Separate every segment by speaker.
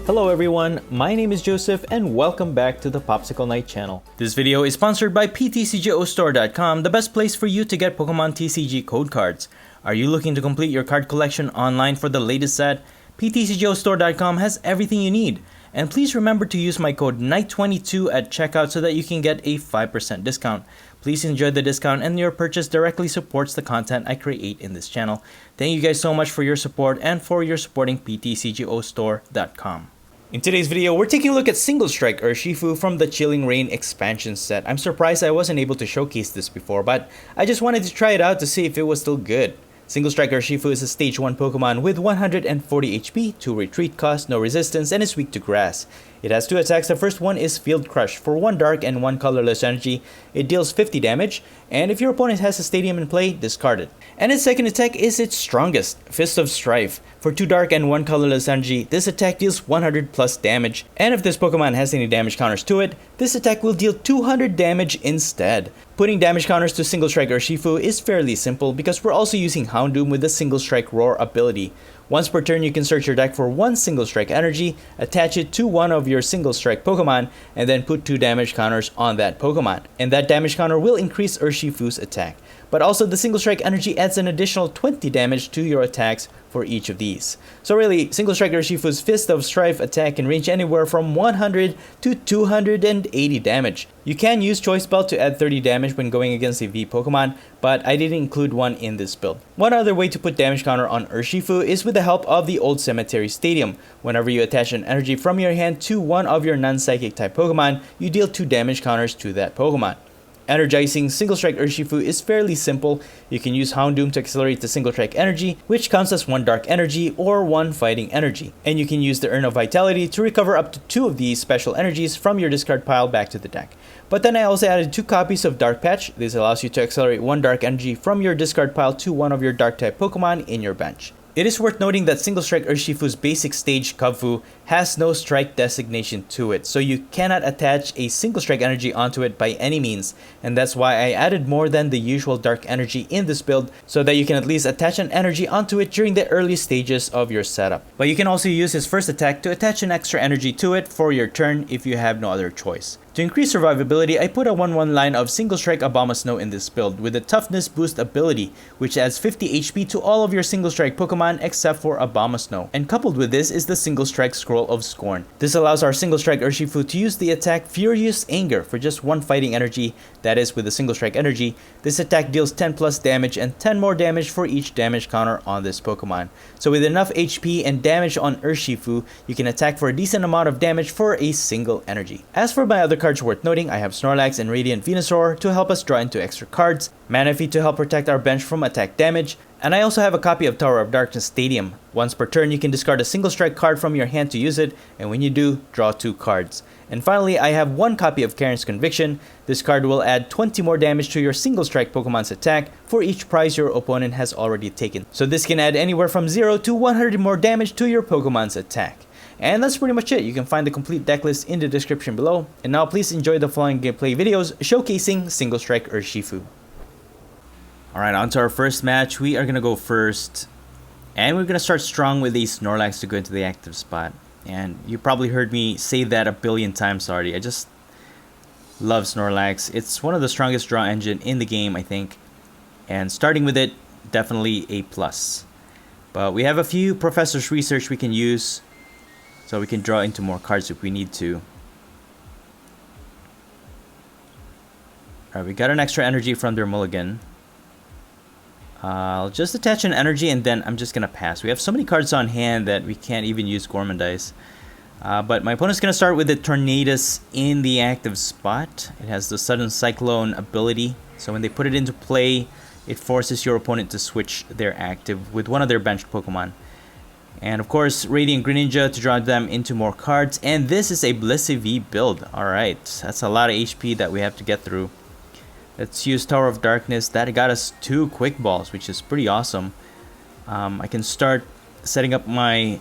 Speaker 1: Hello everyone, my name is Joseph and welcome back to the Popsicle Night channel. This video is sponsored by PTCGO the best place for you to get Pokemon TCG code cards. Are you looking to complete your card collection online for the latest set? PTCGO has everything you need. And please remember to use my code NIGHT22 at checkout so that you can get a 5% discount. Please enjoy the discount and your purchase directly supports the content I create in this channel. Thank you guys so much for your support and for your supporting PTCGO. In today's video, we're taking a look at Single Strike URSHIFU from the Chilling Reign expansion set. I'm surprised I wasn't able to showcase this before, but I just wanted to try it out to see if it was still good. Single Strike URSHIFU is a stage 1 Pokemon with 140 HP, 2 retreat cost, no resistance, and is weak to grass. It has 2 attacks. The first one is Field Crush. For 1 dark and 1 colorless energy, it deals 50 damage, and if your opponent has a stadium in play, discard it. And its second attack is its strongest, Fist of Strife. For 2 dark and 1 colorless energy, this attack deals 100 plus damage, and if this Pokemon has any damage counters to it, this attack will deal 200 damage instead. Putting damage counters to Single Strike URSHIFU is fairly simple because we're also using Houndoom with the Single Strike Roar ability. Once per turn, you can search your deck for 1 Single Strike energy, attach it to one of your Single Strike Pokemon, and then put 2 damage counters on that Pokemon. And that damage counter will increase URSHIFU's attack. But also the Single Strike energy adds an additional 20 damage to your attacks for each of these. So really, Single Strike URSHIFU's Fist of Strife attack can range anywhere from 100 to 280 damage. You can use Choice Belt to add 30 damage when going against a V Pokemon, but I didn't include one in this build. One other way to put damage counter on URSHIFU is with the help of the Old Cemetery Stadium. Whenever you attach an energy from your hand to one of your non-psychic type Pokemon, you deal 2 damage counters to that Pokemon. Energizing Single Strike URSHIFU is fairly simple. You can use Houndoom to accelerate the Single Strike energy, which counts as 1 dark energy or 1 fighting energy. And you can use the Urn of Vitality to recover up to 2 of these special energies from your discard pile back to the deck. But then I also added 2 copies of Dark Patch. This allows you to accelerate 1 dark energy from your discard pile to one of your dark type Pokemon in your bench. It is worth noting that Single Strike URSHIFU's basic stage Kubfu has no strike designation to it, so you cannot attach a Single Strike energy onto it by any means, and that's why I added more than the usual dark energy in this build so that you can at least attach an energy onto it during the early stages of your setup. But you can also use his first attack to attach an extra energy to it for your turn if you have no other choice. To increase survivability, I put a 1/1 line of Single Strike Abomasnow in this build with a Toughness Boost ability, which adds 50 HP to all of your Single Strike Pokemon except for Abomasnow. And coupled with this is the Single Strike Scroll of Scorn. This allows our Single Strike URSHIFU to use the attack Furious Anger for just 1 fighting energy, that is with the Single Strike energy. This attack deals 10 plus damage and 10 more damage for each damage counter on this Pokemon. So with enough HP and damage on URSHIFU, you can attack for a decent amount of damage for a single energy. As for my other cards worth noting, I have Snorlax and Radiant Venusaur to help us draw into extra cards, Manaphy to help protect our bench from attack damage, and I also have a copy of Tower of Darkness Stadium. Once per turn, you can discard a Single Strike card from your hand to use it, and when you do, draw 2 cards. And finally, I have 1 copy of Karen's Conviction. This card will add 20 more damage to your Single Strike Pokemon's attack for each prize your opponent has already taken. So this can add anywhere from 0 to 100 more damage to your Pokemon's attack. And that's pretty much it. You can find the complete deck list in the description below. And now please enjoy the following gameplay videos showcasing Single Strike URSHIFU. Alright, on to our first match. We are going to go first. And we're going to start strong with a Snorlax to go into the active spot. And you probably heard me say that a billion times already. I just love Snorlax. It's one of the strongest draw engine in the game, I think. And starting with it, definitely a plus. But we have a few Professor's Research we can use, so we can draw into more cards if we need to. Alright, we got an extra energy from their mulligan. I'll just attach an energy and then I'm just going to pass. We have so many cards on hand that we can't even use Gormandize. But my opponent's going to start with the Tornadus in the active spot. It has the Sudden Cyclone ability. So when they put it into play, it forces your opponent to switch their active with one of their benched Pokemon. And of course, Radiant Greninja to draw them into more cards. And this is a Blissey V build. Alright, that's a lot of HP that we have to get through. Let's use Tower of Darkness. That got us 2 Quick Balls, which is pretty awesome. I can start setting up my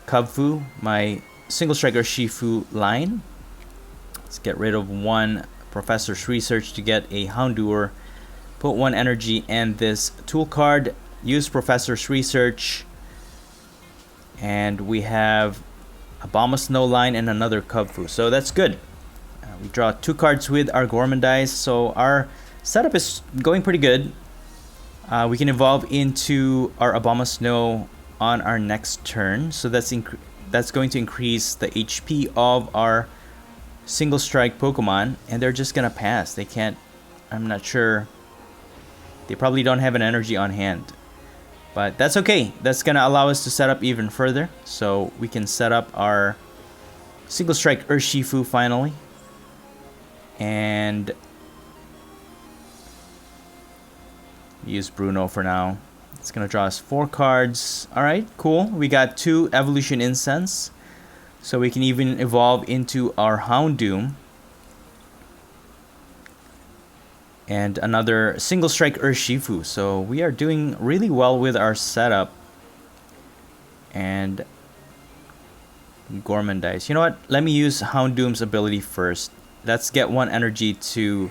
Speaker 1: Kubfu, my Single Strike URSHIFU line. Let's get rid of 1 Professor's Research to get a Houndour. Put 1 energy and this tool card. Use Professor's Research. And we have Abomasnow line, and another Kubfu. So that's good. We draw 2 cards with our Gormandize, so our setup is going pretty good. We can evolve into our Abomasnow on our next turn, so that's going to increase the HP of our single strike Pokemon, and they're just gonna pass. They can't, I'm not sure, they probably don't have an energy on hand, but that's okay. That's gonna allow us to set up even further, so we can set up our single strike Urshifu finally, and use Bruno for now. It's gonna draw us 4 cards. Alright, cool. We got 2 Evolution Incense, so we can even evolve into our Houndoom. And another single strike Urshifu. So we are doing really well with our setup. And Gormandize. You know what? Let me use Houndoom's ability first. Let's get 1 energy to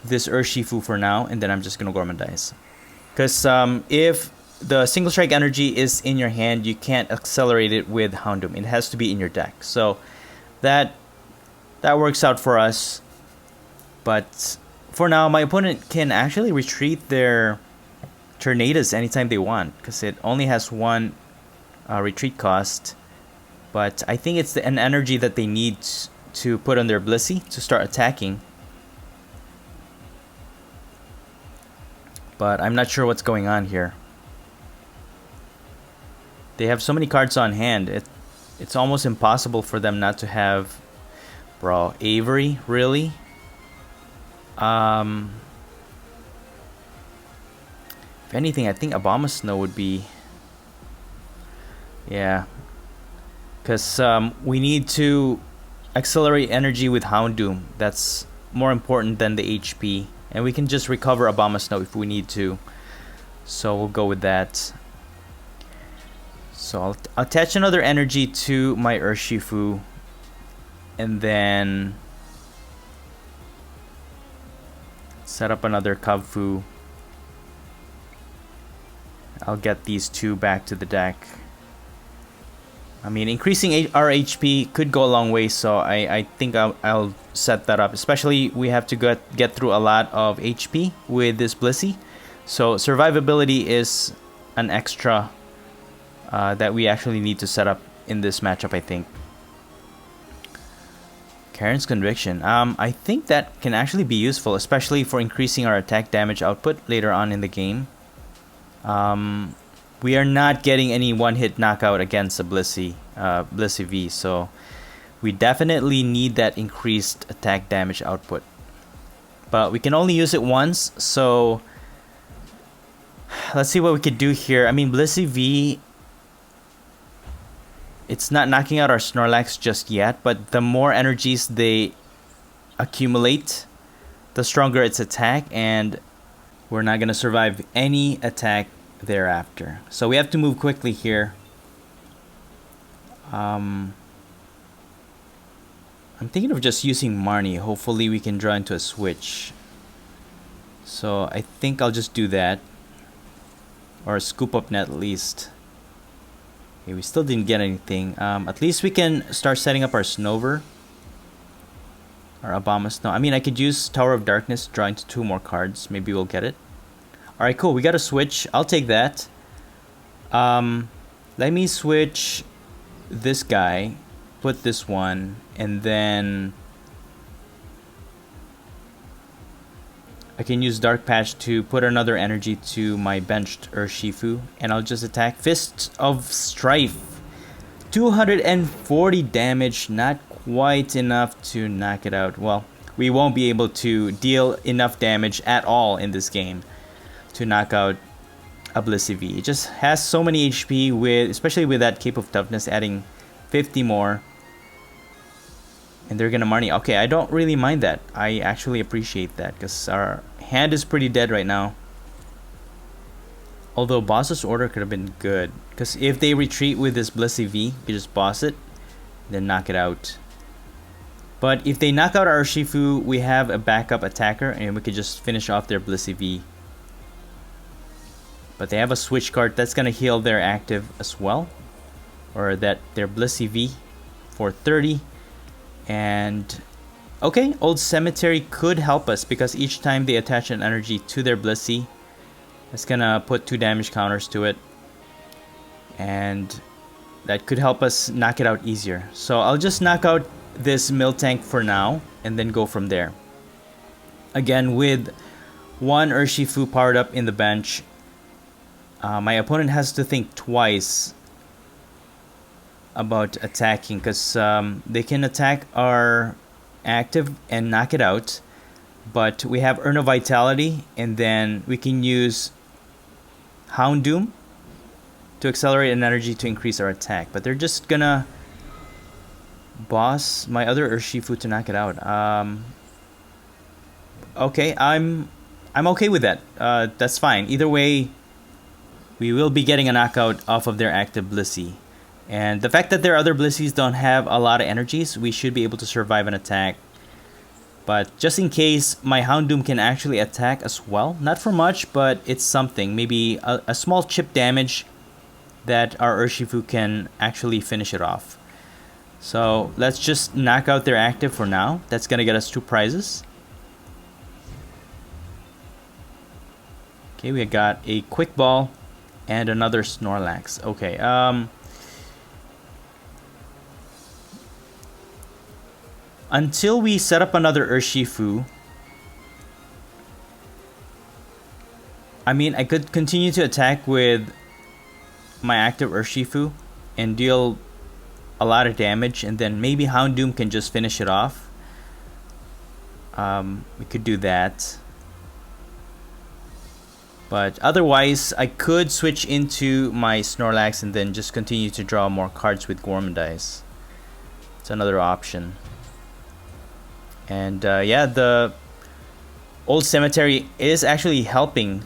Speaker 1: this Urshifu for now, and then I'm just gonna Gormandize. Because if the single strike energy is in your hand, you can't accelerate it with Houndoom. It has to be in your deck. So that works out for us. But for now, my opponent can actually retreat their Tornadus anytime they want, because it only has 1 retreat cost. But I think it's an energy that they need to put on their Blissey to start attacking. But I'm not sure what's going on here. They have so many cards on hand. It's almost impossible for them not to have... Bro, Avery? Really? If anything, I think Abomasnow would be... Yeah. Because we need to accelerate energy with Houndoom. That's more important than the HP. And we can just recover Abomasnow if we need to. So we'll go with that. So I'll attach another energy to my Urshifu. And then set up another Kubfu. I'll get these 2 back to the deck. I mean, increasing our HP could go a long way, so I think I'll set that up. Especially, we have to get through a lot of HP with this Blissey. So, survivability is an extra that we actually need to set up in this matchup, I think. Karen's Conviction. I think that can actually be useful, especially for increasing our attack damage output later on in the game. We are not getting any one-hit knockout against a Blissey V, so we definitely need that increased attack damage output. But we can only use it once, so let's see what we could do here. I mean, Blissey V, it's not knocking out our Snorlax just yet, but the more energies they accumulate, the stronger its attack, and we're not going to survive any attack thereafter. So we have to move quickly here. I'm thinking of just using Marnie. Hopefully we can draw into a switch. So I think I'll just do that. Or a scoop up net at least. Okay, we still didn't get anything. At least we can start setting up our Snover. Or Abomasnow. I mean, I could use Tower of Darkness, draw into 2 more cards. Maybe we'll get it. Alright, cool. We got a switch. I'll take that. Let me switch this guy. Put this one. And then I can use Dark Patch to put another energy to my benched Urshifu. And I'll just attack. Fist of Strife. 240 damage. Not quite enough to knock it out. Well, we won't be able to deal enough damage at all in this game to knock out a Blissey V. It just has so many HP, especially with that Cape of Toughness adding 50 more. And they're gonna Marnie. Okay, I don't really mind that. I actually appreciate that because our hand is pretty dead right now. Although Boss's Order could have been good, because if they retreat with this Blissey V, you just boss it, then knock it out. But if they knock out our Urshifu, we have a backup attacker, and we could just finish off their Blissey V. But they have a switch card that's gonna heal their active as well, or that their Blissey V. for 30. And okay, Old Cemetery could help us because each time they attach an energy to their Blissey, it's gonna put 2 damage counters to it. And that could help us knock it out easier. So I'll just knock out this Miltank for now and then go from there. Again, with 1 Urshifu powered up in the bench, my opponent has to think twice about attacking because they can attack our active and knock it out, but we have Urn of Vitality, and then we can use Houndoom to accelerate an energy to increase our attack. But they're just gonna boss my other Urshifu to knock it out. Okay, I'm okay with that. That's fine. Either way, we will be getting a knockout off of their active Blissey. And the fact that their other Blisseys don't have a lot of energies, we should be able to survive an attack. But just in case, my Houndoom can actually attack as well. Not for much, but it's something. Maybe a small chip damage that our Urshifu can actually finish it off. So let's just knock out their active for now. That's going to get us 2 prizes. Okay, we got a Quick Ball and another Snorlax. Okay, until we set up another Urshifu, I mean, I could continue to attack with my active Urshifu and deal a lot of damage, and then maybe Houndoom can just finish it off. We could do that. But otherwise, I could switch into my Snorlax and then just continue to draw more cards with Gormandize. It's another option. And yeah, the Old Cemetery is actually helping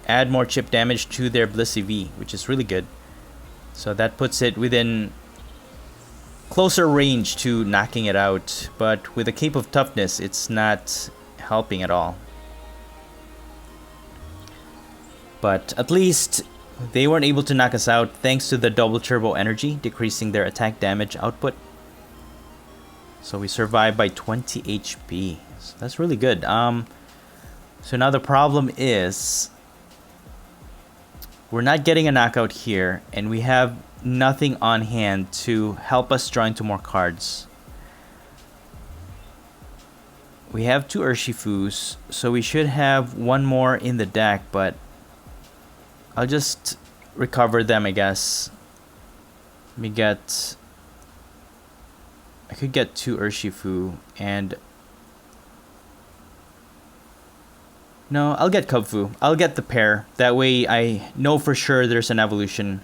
Speaker 1: add more chip damage to their Blissey V, which is really good. So that puts it within closer range to knocking it out. But with a Cape of Toughness, it's not helping at all. But at least they weren't able to knock us out thanks to the double turbo energy, decreasing their attack damage output. So we survived by 20 HP. So that's really good. So now the problem is we're not getting a knockout here, and we have nothing on hand to help us draw into more cards. We have 2 Urshifus, so we should have 1 more in the deck, but I'll just recover them, I guess. Let me get... I could get 2 Urshifu, and... No, I'll get Kubfu. I'll get the pair. That way I know for sure there's an evolution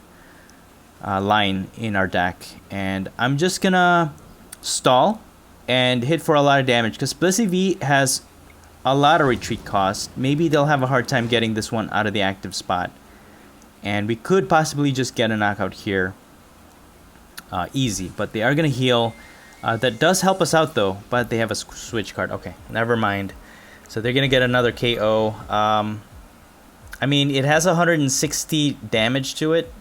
Speaker 1: line in our deck. And I'm just gonna stall and hit for a lot of damage, because Blissey V has a lot of retreat cost. Maybe they'll have a hard time getting this one out of the active spot. And we could possibly just get a knockout here. Easy, but they are gonna heal. That does help us out though, but they have a switch card. Okay, never mind. So they're gonna get another KO. I mean, it has 160 damage to it.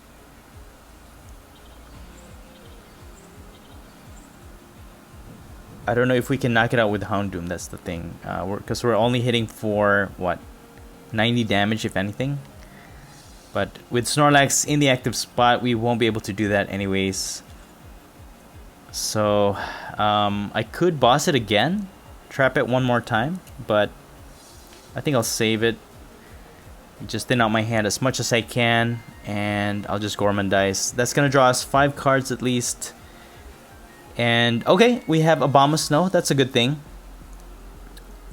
Speaker 1: I don't know if we can knock it out with Houndoom. That's the thing. Because we're only hitting for what, 90 damage if anything. But with Snorlax in the active spot, we won't be able to do that anyways. So I could boss it again, trap it one more time, but I think I'll save it. Just thin out my hand as much as I can, and I'll just Gormandize. That's gonna draw us 5 cards at least. And okay, we have Abomasnow. That's a good thing.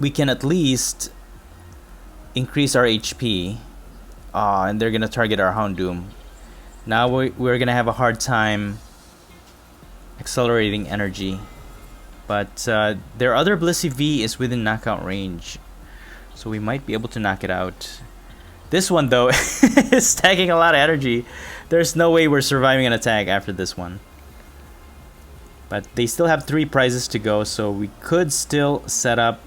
Speaker 1: We can at least increase our HP. And they're gonna target our Houndoom. Now we're gonna have a hard time accelerating energy. But their other Blissey V is within knockout range, so we might be able to knock it out. This one though is stacking a lot of energy. There's no way we're surviving an attack after this one. But they still have 3 prizes to go, so we could still set up.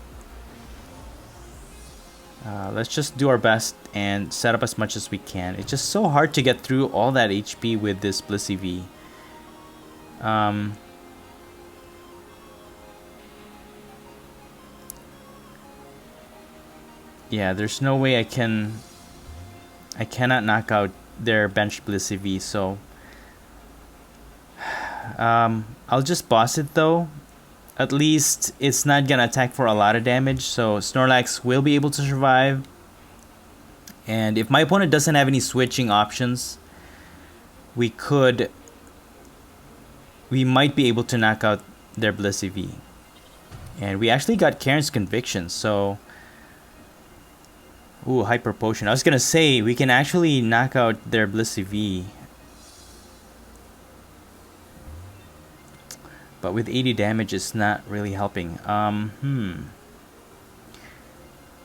Speaker 1: Let's just do our best and set up as much as we can. It's just so hard to get through all that HP with this Blissey V. Yeah, there's no way I cannot knock out their bench Blissey V, so I'll just boss it though. At least it's not gonna attack for a lot of damage, so Snorlax will be able to survive. And if my opponent doesn't have any switching options, we might be able to knock out their Blissey V. And we actually got Karen's Conviction, so... Ooh, Hyper Potion. I was gonna say, we can actually knock out their Blissey V. But with 80 damage, it's not really helping.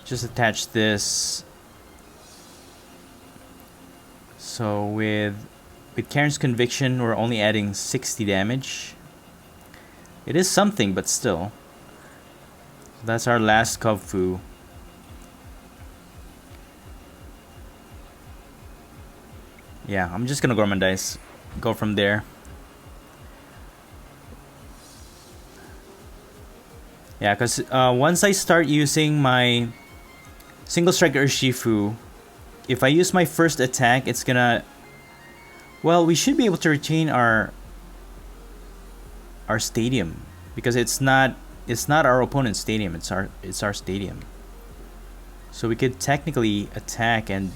Speaker 1: Just attach this. So with Karen's Conviction, we're only adding 60 damage. It is something, but still. That's our last Kubfu. Yeah, I'm just gonna Gormandize. Go from there. Yeah, because once I start using my Single Strike URSHIFU, if I use my first attack, it's gonna... Well, we should be able to retain our stadium, because it's not our opponent's stadium, it's our stadium. So we could technically attack and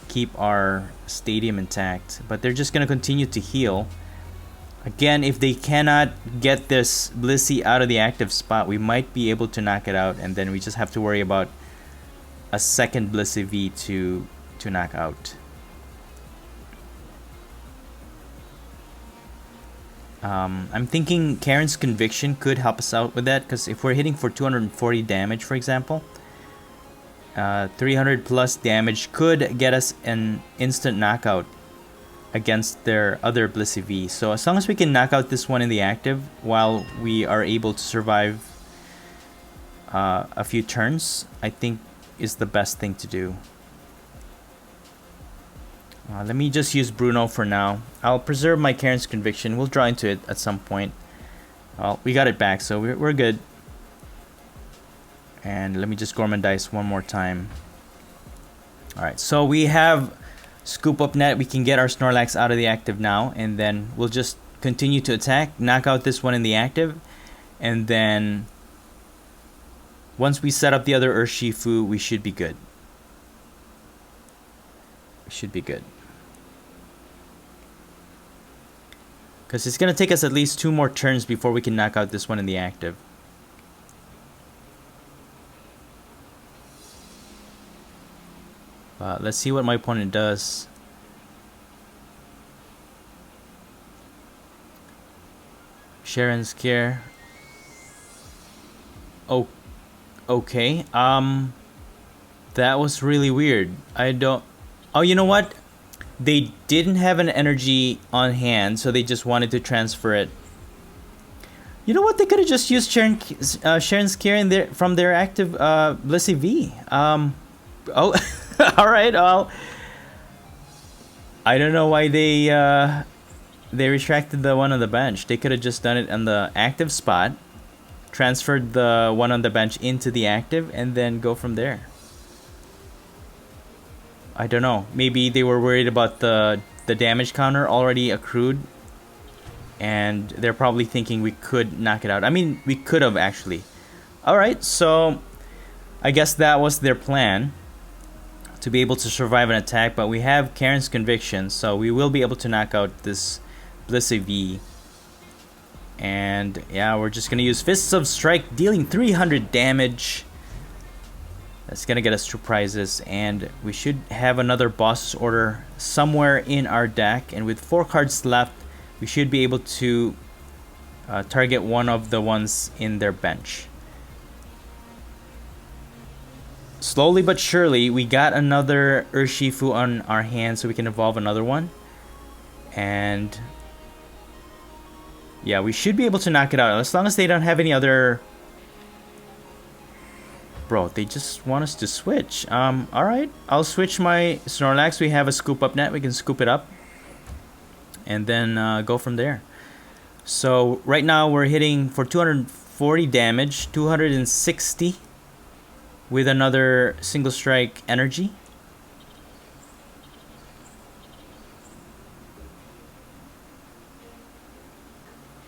Speaker 1: keep our stadium intact, but they're just gonna continue to heal. Again, if they cannot get this Blissey out of the active spot, we might be able to knock it out, and then we just have to worry about a second Blissey V to knock out. I'm thinking Karen's Conviction could help us out with that, because if we're hitting for 240 damage, for example, 300 plus damage could get us an instant knockout against their other Blissey V. So as long as we can knock out this one in the active while we are able to survive a few turns, I think is the best thing to do. Let me just use Bruno for now. I'll preserve my Karen's Conviction. We'll draw into it at some point. Well, we got it back, so we're good. And let me just Gormandize one more time. Alright, so we have Scoop Up Net. We can get our Snorlax out of the active now, and then we'll just continue to attack, knock out this one in the active, and then once we set up the other URSHIFU, we should be good. We should be good. Because it's going to take us at least 2 more turns before we can knock out this one in the active. Let's see what my opponent does. Sharon's Care. Oh, okay. That was really weird. I don't... Oh, you know what? They didn't have an energy on hand, so they just wanted to transfer it. You know what? They could have just used Sharon's Care in their, from their active Blissey V. Oh, all right. Well, I don't know why they retracted the one on the bench. They could have just done it on the active spot, transferred the one on the bench into the active, and then go from there. I don't know. Maybe they were worried about the damage counter already accrued, and they're probably thinking we could knock it out. I mean, we could have actually. Alright, so I guess that was their plan, to be able to survive an attack, but we have Karen's Conviction, so we will be able to knock out this Blissey V. And yeah, we're just gonna use Fists of Strike, dealing 300 damage. That's gonna get us 2 prizes, and we should have another boss's order somewhere in our deck, and with 4 cards left, we should be able to target one of the ones in their bench. Slowly but surely, we got another URSHIFU on our hands, so we can evolve another one. And yeah, we should be able to knock it out, as long as they don't have any other... Bro, they just want us to switch. Alright, I'll switch my Snorlax. We have a Scoop Up Net, we can scoop it up, and then go from there. So right now we're hitting for 240 damage, 260 with another single strike energy.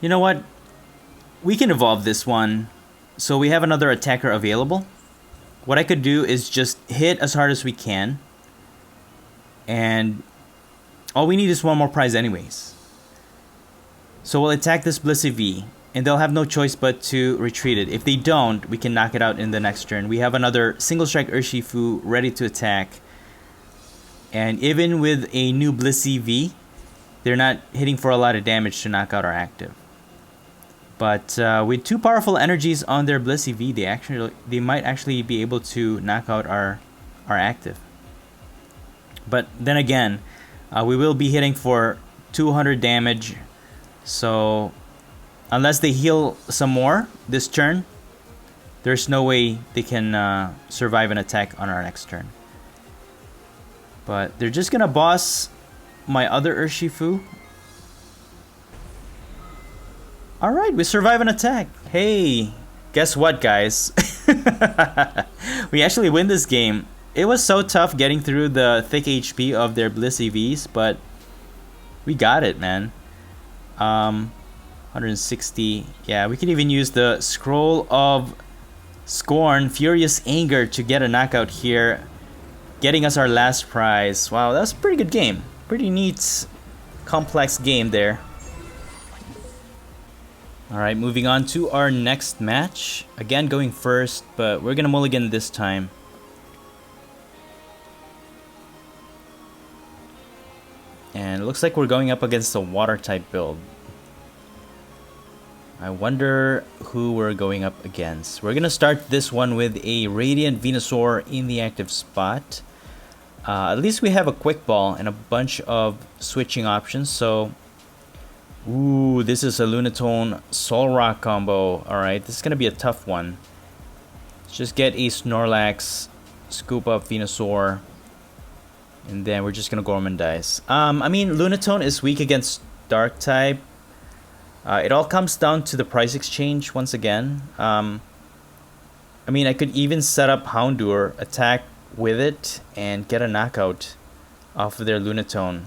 Speaker 1: You know what? We can evolve this one. So we have another attacker available. What I could do is just hit as hard as we can. And all we need is one more prize anyways. So we'll attack this Blissey V. And they'll have no choice but to retreat it. If they don't, we can knock it out in the next turn. We have another single strike URSHIFU ready to attack. And even with a new Blissey V, they're not hitting for a lot of damage to knock out our active. But with two powerful energies on their Blissey V, they might actually be able to knock out our active. But then again, we will be hitting for 200 damage. So unless they heal some more this turn, there's no way they can survive an attack on our next turn. But they're just gonna boss my other URSHIFU. Alright, we survive an attack. Hey, guess what, guys? We actually win this game. It was so tough getting through the thick HP of their Blissey Vs, but we got it, man. 160. Yeah, we can even use the Scroll of Scorn, Furious Anger to get a knockout here, getting us our last prize. Wow, that's a pretty good game. Pretty neat, complex game there. Alright, moving on to our next match. Again, going first, but we're gonna mulligan this time. And it looks like we're going up against a water type build. I wonder who we're going up against. We're gonna start this one with a Radiant Venusaur in the active spot. At least we have a quick ball and a bunch of switching options, so ooh, this is a Lunatone Solrock combo. Alright, this is going to be a tough one. Let's just get a Snorlax, scoop up Venusaur, and then we're just going to Gormandize. I mean, Lunatone is weak against Dark type. It all comes down to the price exchange once again. I mean, I could even set up Houndour, attack with it, and get a knockout off of their Lunatone.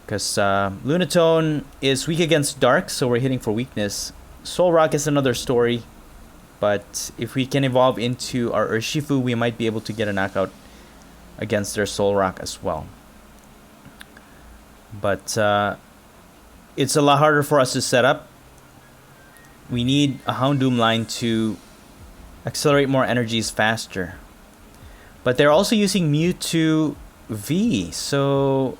Speaker 1: Because Lunatone is weak against Dark, so we're hitting for weakness. Solrock is another story, but if we can evolve into our URSHIFU, we might be able to get a knockout against their Solrock as well. But it's a lot harder for us to set up. We need a Houndoom line to accelerate more energies faster. But they're also using Mewtwo V, so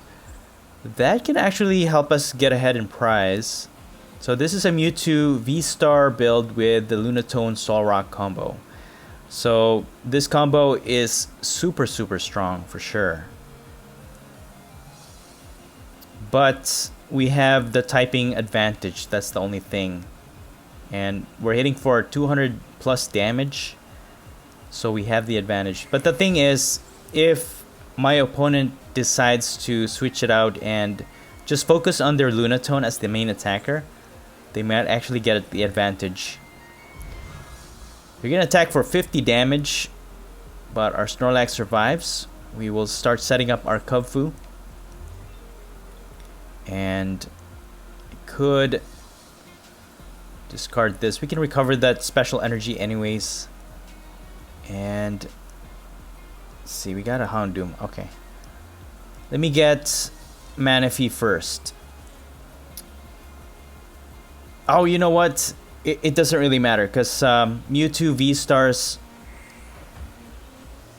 Speaker 1: that can actually help us get ahead in prize. So this is a Mewtwo VSTAR build with the Lunatone Solrock combo. So this combo is super strong for sure. But we have the typing advantage, that's the only thing. And we're hitting for 200 plus damage. So we have the advantage. But the thing is, if my opponent decides to switch it out and just focus on their Lunatone as the main attacker, they might actually get the advantage. We're gonna attack for 50 damage, but our Snorlax survives. We will start setting up our Kubfu, and could discard this. We can recover that special energy anyways. And let's see, we got a Houndoom. Okay, let me get Manaphy first. Oh, you know what? It doesn't really matter because Mewtwo V-Star's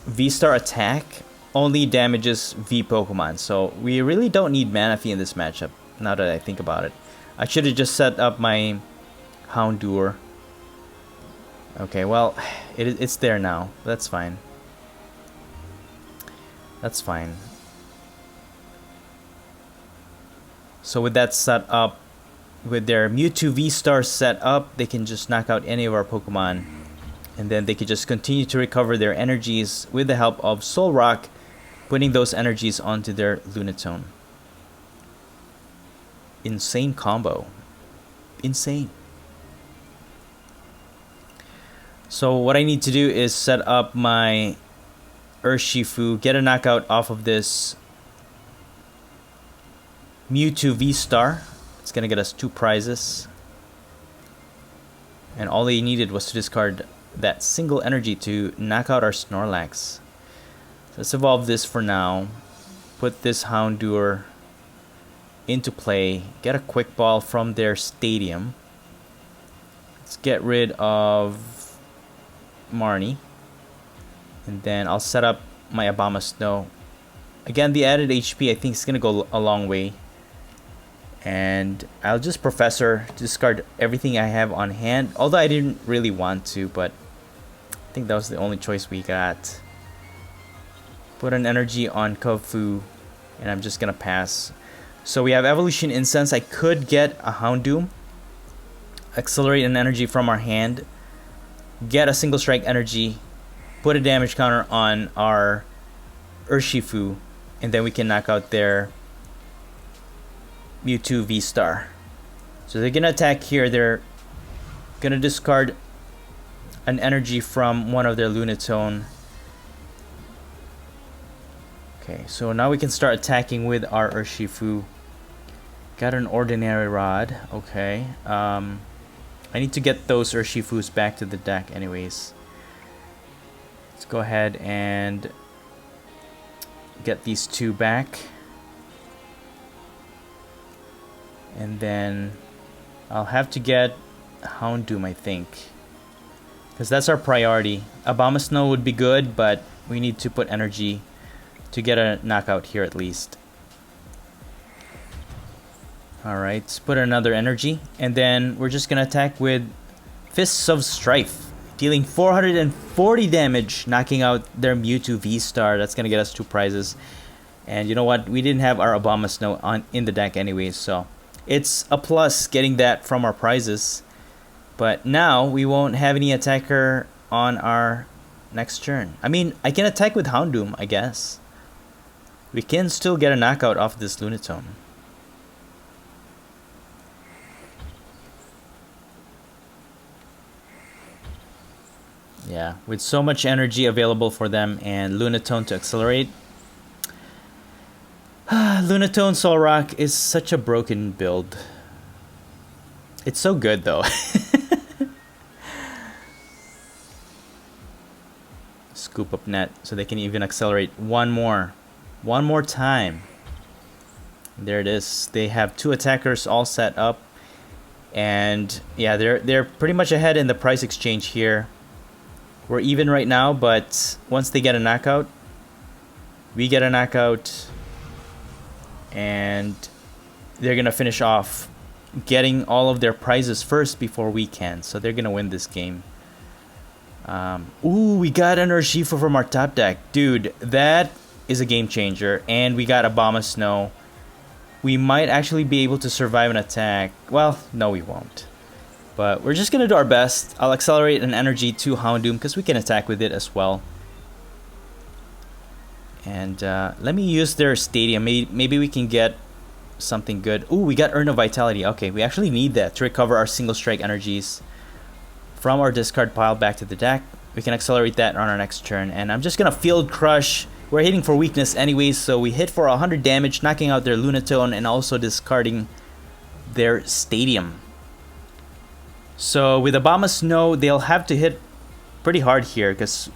Speaker 1: V-Star attack only damages V Pokemon. So we really don't need Manaphy in this matchup, now that I think about it. I should have just set up my Houndour. Okay, well, it's there now. That's fine. That's fine. So with that set up, with their Mewtwo V-Star set up, they can just knock out any of our Pokemon. And then they can just continue to recover their energies with the help of Solrock, putting those energies onto their Lunatone. Insane combo. Insane. So what I need to do is set up my URSHIFU, get a knockout off of this Mewtwo VSTAR. It's gonna get us 2 prizes. And all they needed was to discard that single energy to knock out our Snorlax. So let's evolve this for now. Put this Houndour into play. Get a Quick Ball from their stadium. Let's get rid of Marnie. And then I'll set up my Abomasnow. Again, the added HP I think is going to go a long way. And I'll just Professor to discard everything I have on hand. Although I didn't really want to, but I think that was the only choice we got. Put an energy on Kofu, and I'm just going to pass. So we have Evolution Incense. I could get a Houndoom. Accelerate an energy from our hand. Get a single strike energy. Put a damage counter on our URSHIFU, and then we can knock out their Mewtwo VSTAR. So they're gonna attack here. They're gonna discard an energy from one of their Lunatone. Okay, so now we can start attacking with our URSHIFU. Got an Ordinary Rod. Okay. I need to get those URSHIFUs back to the deck anyways. Let's go ahead and get these 2 back. And then I'll have to get Houndoom, I think. Because that's our priority. Abomasnow would be good, but we need to put energy to get a knockout here at least. Alright, let's put another energy. And then we're just going to attack with Fists of Strife. Dealing 440 damage, knocking out their Mewtwo VSTAR. That's going to get us 2 prizes. And you know what? We didn't have our Abomasnow in the deck anyways, so it's a plus getting that from our prizes. But now we won't have any attacker on our next turn. I mean, I can attack with Houndoom, I guess. We can still get a knockout off this Lunatone. Yeah, with so much energy available for them and Lunatone to accelerate. Lunatone Solrock is such a broken build. It's so good though. Scoop up net so they can even accelerate one more time. There it is. They have 2 attackers all set up, and yeah, they're pretty much ahead in the price exchange here. We're even right now, but once they get a knockout, we get a knockout, and they're gonna finish off getting all of their prizes first before we can. So they're gonna win this game. Ooh, we got an URSHIFU from our top deck. Dude, that is a game changer. And we got Abomasnow. We might actually be able to survive an attack. Well, no we won't. But we're just going to do our best. I'll accelerate an energy to Houndoom because we can attack with it as well. And let me use their stadium. Maybe we can get something good. Ooh, we got Urn of Vitality. Okay, we actually need that to recover our single strike energies from our discard pile back to the deck. We can accelerate that on our next turn. And I'm just going to Field Crush. We're hitting for weakness anyways, so we hit for 100 damage, knocking out their Lunatone and also discarding their stadium. So with Abomasnow, they'll have to hit pretty hard here because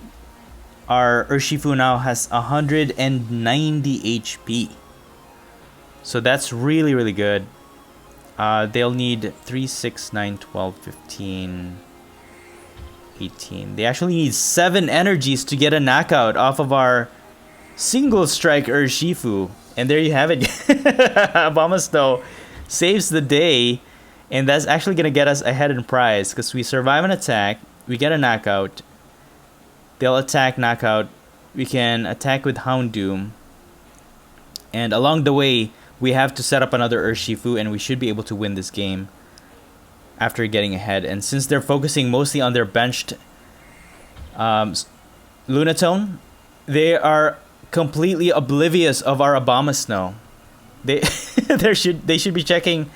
Speaker 1: our URSHIFU now has 190 HP. So that's really, really good. They'll need 3, 6, 9, 12, 15, 18. They actually need 7 energies to get a knockout off of our single strike URSHIFU. And there you have it. Abomasnow saves the day. And that's actually going to get us ahead in prize because we survive an attack, we get a knockout, they'll attack, knockout, we can attack with Houndoom, and along the way, we have to set up another URSHIFU and we should be able to win this game after getting ahead. And since they're focusing mostly on their benched Lunatone, they are completely oblivious of our Abomasnow. They should be checking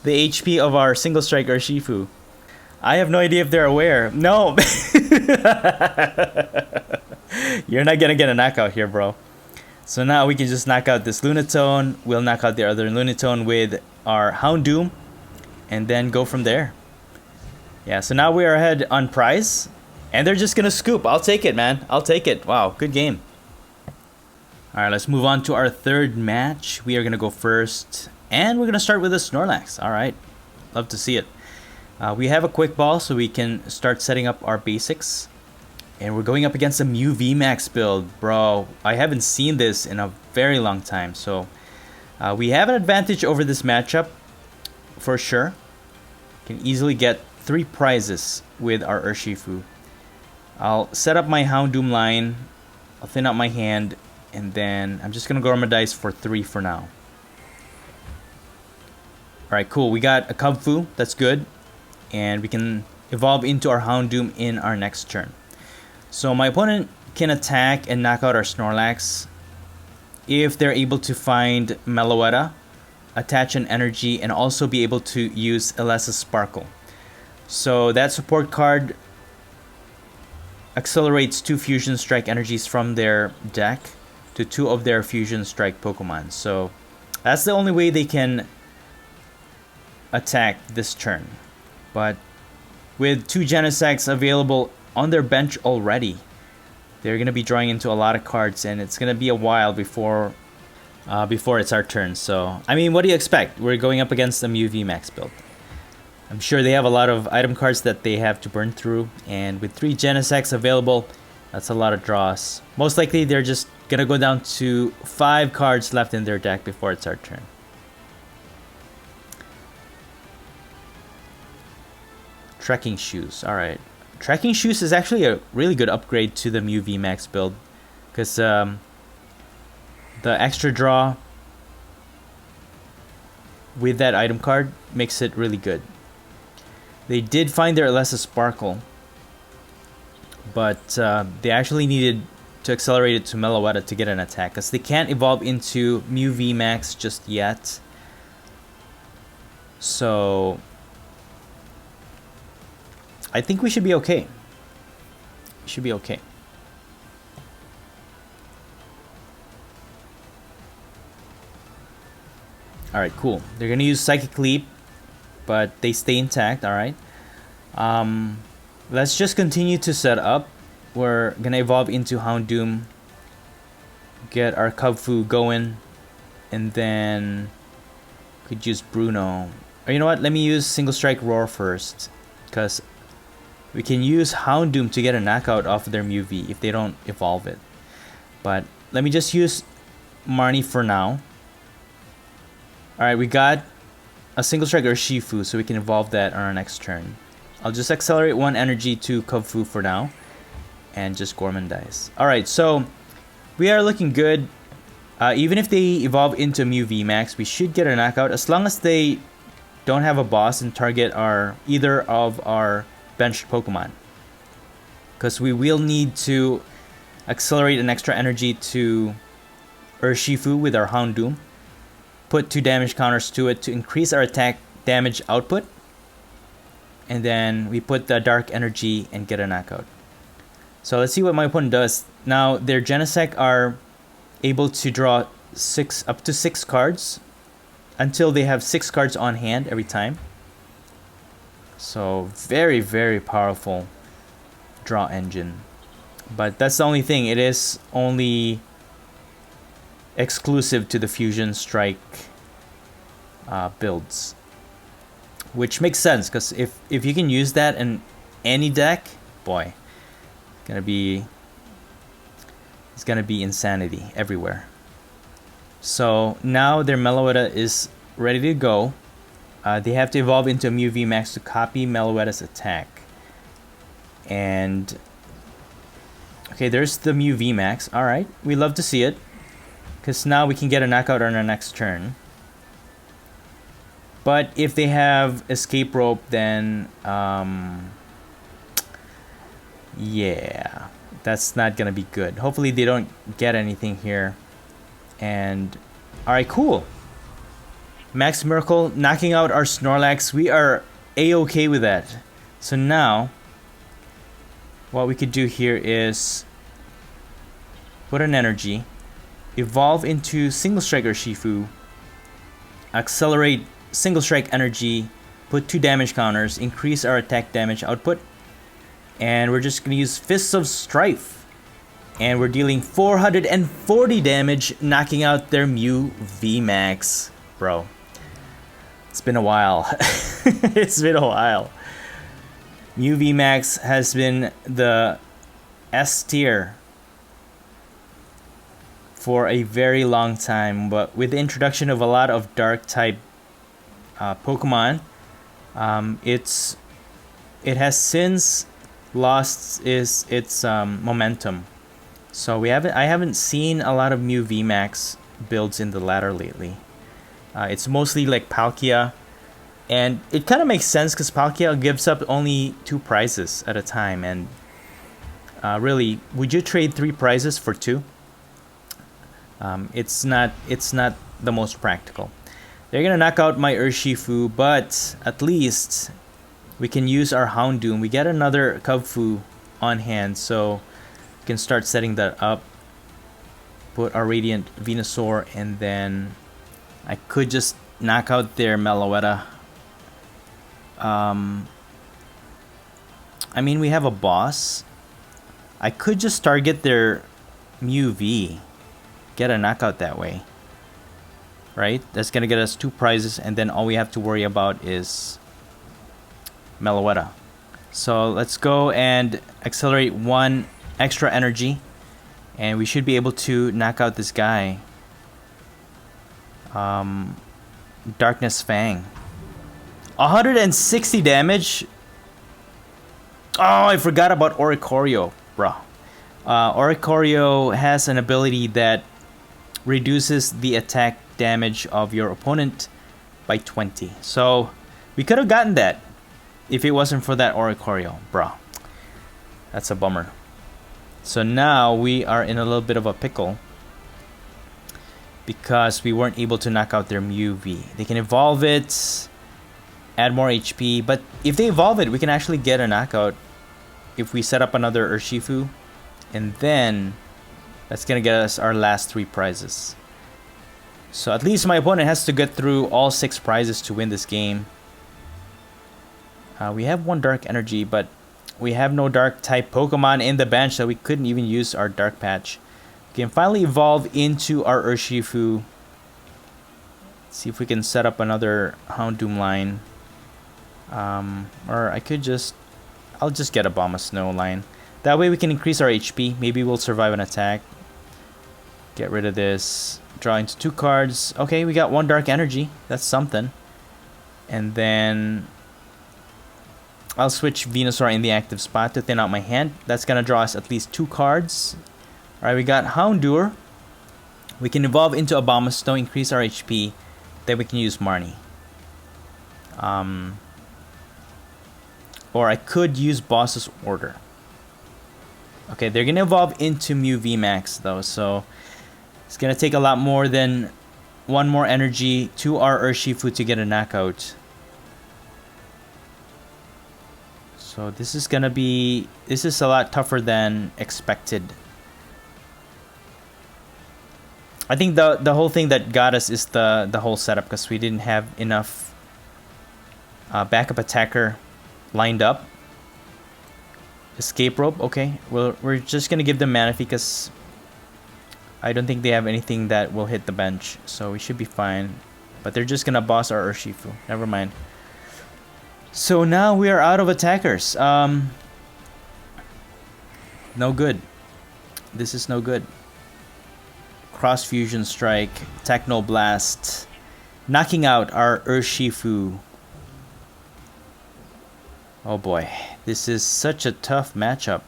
Speaker 1: the HP of our single strike URSHIFU. I have no idea if they're aware. No, You're not gonna get a knockout here, bro. So now we can just knock out this Lunatone. We'll knock out the other Lunatone with our Houndoom, and then go from there. Yeah, so now we are ahead on prize, and they're just gonna scoop. I'll take it, man. I'll take it. Wow, good game. All right, let's move on to our third match. We are gonna go first, and we're gonna start with a Snorlax. All right, love to see it. We have a quick ball, so we can start setting up our basics. And we're going up against a Mew VMAX build. Bro, I haven't seen this in a very long time. So we have an advantage over this matchup for sure. Can easily get 3 prizes with our Urshifu. I'll set up my Houndoom line. I'll thin out my hand. And then I'm just going to Gormadize for 3 for now. Alright, cool. We got a Kubfu. That's good. And we can evolve into our Houndoom in our next turn. So my opponent can attack and knock out our Snorlax if they're able to find Meloetta, attach an energy, and also be able to use Elesa's Sparkle. So that support card accelerates 2 Fusion Strike energies from their deck to 2 of their Fusion Strike Pokemon. So that's the only way they can attack this turn. But with 2 Genesects available on their bench already, they're going to be drawing into a lot of cards, and it's going to be a while before it's our turn. So, I mean, what do you expect? We're going up against a Mew VMAX build. I'm sure they have a lot of item cards that they have to burn through, and with 3 Genesects available, that's a lot of draws. Most likely, they're just going to go down to 5 cards left in their deck before it's our turn. Trekking Shoes. Alright. Trekking Shoes is actually a really good upgrade to the Mew VMAX build, because the extra draw with that item card makes it really good. They did find their Elesa's Sparkle, but they actually needed to accelerate it to Meloetta to get an attack, because they can't evolve into Mew VMAX just yet. So I think we should be okay. We should be okay. Alright, cool. They're going to use Psychic Leap, but they stay intact, alright. Let's just continue to set up. We're going to evolve into Houndoom, get our Kubfu going, and then could use Bruno. Or you know what? Let me use Single Strike Roar first, because we can use Houndoom to get a knockout off of their Mew V if they don't evolve it. But let me just use Marnie for now. Alright, we got a Single Strike Urshifu, so we can evolve that on our next turn. I'll just accelerate 1 energy to Kubfu for now, and just Gormandize. Alright, so we are looking good. Even if they evolve into Mew VMAX, we should get a knockout, as long as they don't have a boss and target either of our benched Pokemon, because we will need to accelerate an extra energy to Urshifu with our Houndoom, put 2 damage counters to it to increase our attack damage output, and then we put the Dark Energy and get a knockout. So let's see what my opponent does. Now their Genesect are able to draw up to 6 cards until they have 6 cards on hand every time. So very, very powerful draw engine. But that's the only thing. It is only exclusive to the Fusion Strike builds, which makes sense, because if you can use that in any deck, boy, it's gonna be insanity everywhere. So now their Meloetta is ready to go. They have to evolve into a Mew VMAX to copy Meloetta's attack. And okay, there's the Mew VMAX. Alright, we love to see it, because now we can get a knockout on our next turn. But if they have Escape Rope, then yeah, that's not gonna be good. Hopefully they don't get anything here. And alright, cool. Max Miracle knocking out our Snorlax. We are a-okay with that. So now what we could do here is put an energy, evolve into Single Strike URSHIFU, accelerate Single Strike energy, put 2 damage counters, increase our attack damage output, and we're just gonna use Fists of Strife, and we're dealing 440 damage, knocking out their Mew VMAX. Bro, it's been a while. It's been a while. Mew VMAX has been the S tier for a very long time, but with the introduction of a lot of dark type Pokemon, it has since lost its momentum. So I haven't seen a lot of Mew VMAX builds in the ladder lately. It's mostly like Palkia, and it kind of makes sense because Palkia gives up only 2 prizes at a time, and really, would you trade 3 prizes for 2? It's not the most practical. They're gonna knock out my URSHIFU, but at least we can use our Houndoom. We get another Kubfu on hand, so we can start setting that up. Put our Radiant Venusaur, and then I could just knock out their Meloetta. I mean, we have a boss. I could just target their Mew V, get a knockout that way, right? That's gonna get us 2 prizes, and then all we have to worry about is Meloetta. So let's go and accelerate 1 extra energy, and we should be able to knock out this guy. Darkness Fang, 160 damage. Oh, I forgot about Oricorio, bro. Oricorio has an ability that reduces the attack damage of your opponent by 20. So we could have gotten that if it wasn't for that Oricorio, bro. That's a bummer. So now we are in a little bit of a pickle because we weren't able to knock out their Mew V. They can evolve it, add more HP, but if they evolve it, we can actually get a knockout if we set up another URSHIFU, and then that's gonna get us our last 3 prizes. So at least my opponent has to get through all 6 prizes to win this game. We have 1 Dark Energy, but we have no Dark type Pokemon in the bench, so we couldn't even use our Dark Patch. We can finally evolve into our URSHIFU. See if we can set up another Houndoom line. Or I'll just get a Bomb of Snow line. That way we can increase our HP. Maybe we'll survive an attack. Get rid of this. Draw into 2 cards. Okay, we got 1 Dark Energy. That's something. And then I'll switch Venusaur in the active spot to thin out my hand. That's gonna draw us at least 2 cards. Alright, we got Houndour. We can evolve into a Bomb of Snow, increase our HP. Then we can use Marnie. Or I could use Boss's Order. Okay, they're gonna evolve into Mew VMAX though, so it's gonna take a lot more than 1 more energy to our URSHIFU to get a knockout. So this is a lot tougher than expected. I think the whole thing that got us is the whole setup, because we didn't have enough backup attacker lined up. Escape rope, okay. Well, we're just gonna give them Manaphy because I don't think they have anything that will hit the bench, so we should be fine. But they're just gonna boss our URSHIFU. Never mind. So now we are out of attackers. No good. This is no good. Cross Fusion Strike, Techno Blast, knocking out our URSHIFU. Oh boy, this is such a tough matchup.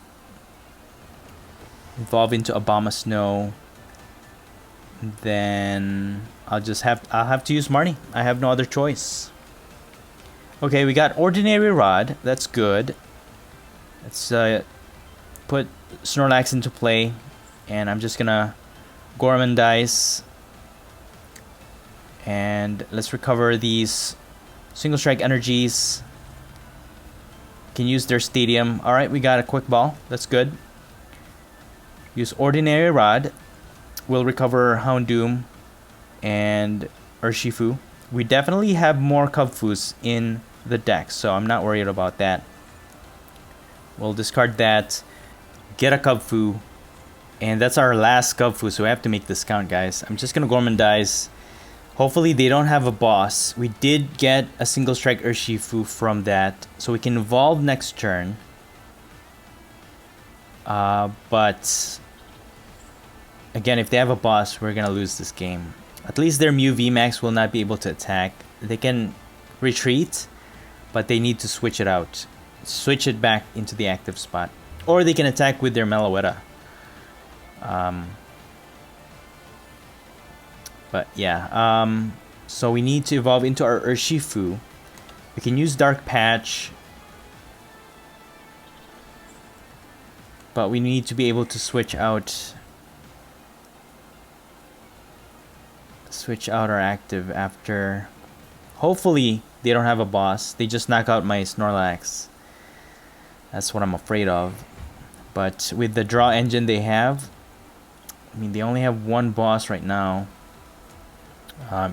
Speaker 1: Evolve into a Bomb of Snow. Then I'll have to use Marnie. I have no other choice. Okay, we got Ordinary Rod. That's good. Let's put Snorlax into play, and I'm just gonna Gormandize, and let's recover these Single Strike energies. Can use their stadium. Alright, we got a quick ball. That's good. Use ordinary rod. We'll recover Houndoom and Urshifu. We definitely have more Kubfus in the deck, so I'm not worried about that. We'll discard that, get a Kubfu, and that's our last Kubfu, so we have to make this count, guys. I'm just gonna Gormandize. Hopefully they don't have a boss. We did get a single strike Urshifu from that, so we can evolve next turn. But again, if they have a boss, we're gonna lose this game. At least their Mew VMAX will not be able to attack. They can retreat, but they need to switch it out. Switch it back into the active spot. Or they can attack with their Meloetta. But yeah, so we need to evolve into our Urshifu. We can use Dark Patch, but we need to be able to switch out our active after. Hopefully they don't have a boss. They just knock out my Snorlax. That's what I'm afraid of. But with the draw engine they have, I mean, they only have one boss right now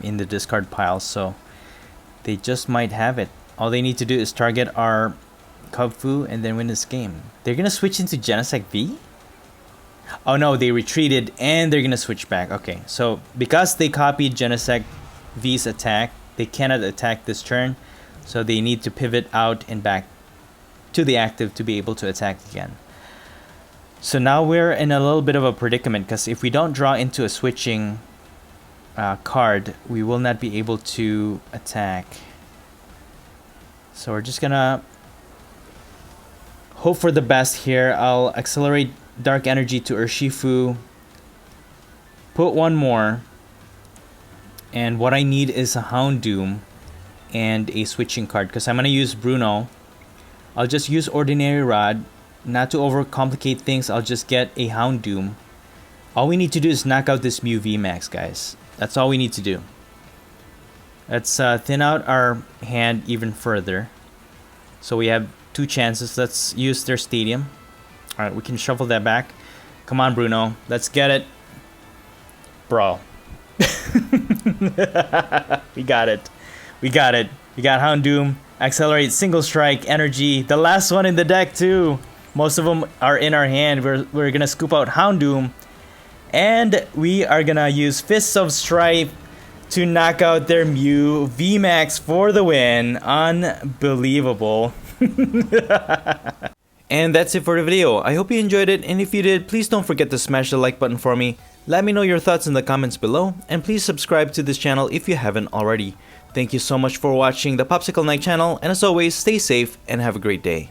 Speaker 1: in the discard pile, so they just might have it. All they need to do is target our Kubfu and then win this game. They're gonna switch into Genesect V? Oh no, they retreated and they're gonna switch back. Okay, so because they copied Genesect V's attack, they cannot attack this turn, so they need to pivot out and back to the active to be able to attack again. So now we're in a little bit of a predicament, because if we don't draw into a switching card, we will not be able to attack. So we're just gonna hope for the best here. I'll accelerate Dark Energy to Urshifu, put one more, and what I need is a Houndoom and a switching card, because I'm gonna use Bruno. I'll just use Ordinary Rod. Not to overcomplicate things, I'll just get a Houndoom. All we need to do is knock out this Mew VMAX, guys. That's all we need to do. Let's thin out our hand even further. So we have two chances. Let's use their stadium. Alright, we can shuffle that back. Come on, Bruno. Let's get it. Bro. We got it. We got it. We got Houndoom. Accelerate, single strike, energy. The last one in the deck, too. Most of them are in our hand. We're gonna scoop out Houndoom. And we are gonna use Fists of Strife to knock out their Mew VMAX for the win. Unbelievable. And that's it for the video. I hope you enjoyed it, and if you did, please don't forget to smash the like button for me. Let me know your thoughts in the comments below, and please subscribe to this channel if you haven't already. Thank you so much for watching the Popsicle Night channel, and as always, stay safe and have a great day.